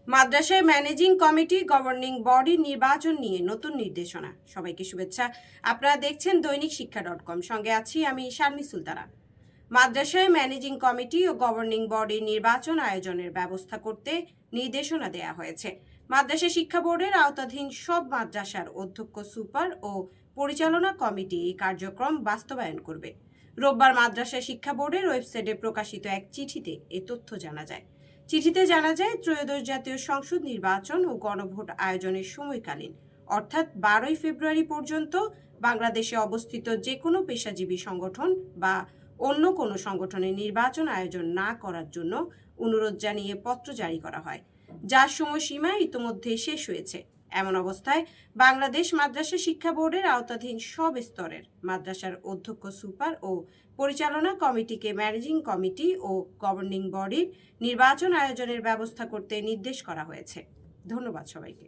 মাদ্রাসায় managing committee governing body নির্বাচন নিয়ে নতুন নির্দেশনা। সবাইকে শুভেচ্ছা। আপনারা দেখছেন দৈনিক শিক্ষা.com, সঙ্গে আছি আমি শারমি সুলতানা। মাদ্রাসায় ম্যানেজিং কমিটি ও গভর্নিং বডি নির্বাচন আয়োজনের ব্যবস্থা করতে নির্দেশনা দেয়া হয়েছে। মাদ্রাসা শিক্ষা বোর্ডের আওতাধীন সব মাদ্রাসার অধ্যক্ষ, সুপার ও পরিচালনা কমিটি এই কার্যক্রম বাস্তবায়ন করবে। রোববার মাদ্রাসা শিক্ষা বোর্ডের ওয়েবসাইটে প্রকাশিত এক চিঠিতে এ তথ্য জানা যায়। চিঠিতে জানা যায়, ত্রয়োদশ জাতীয় সংসদ নির্বাচন ও গণভোট আয়োজনের সময়কালীন অর্থাৎ 12ই ফেব্রুয়ারি পর্যন্ত বাংলাদেশে অবস্থিত যে কোনো পেশাজীবী সংগঠন বা অন্য কোনো সংগঠনের নির্বাচন আয়োজন না করার জন্য অনুরোধ জানিয়ে পত্র জারি করা হয়, যার সময়সীমা ইতোমধ্যে শেষ হয়েছে। এমন অবস্থায় বাংলাদেশ মাদ্রাসা শিক্ষা বোর্ডের আওতাধীন সব স্তরের মাদ্রাসার অধ্যক্ষ, সুপার ও পরিচালনা কমিটিকে ম্যানেজিং কমিটি ও গভর্নিং বডির নির্বাচন আয়োজনের ব্যবস্থা করতে নির্দেশ করা হয়েছে। ধন্যবাদ সবাইকে।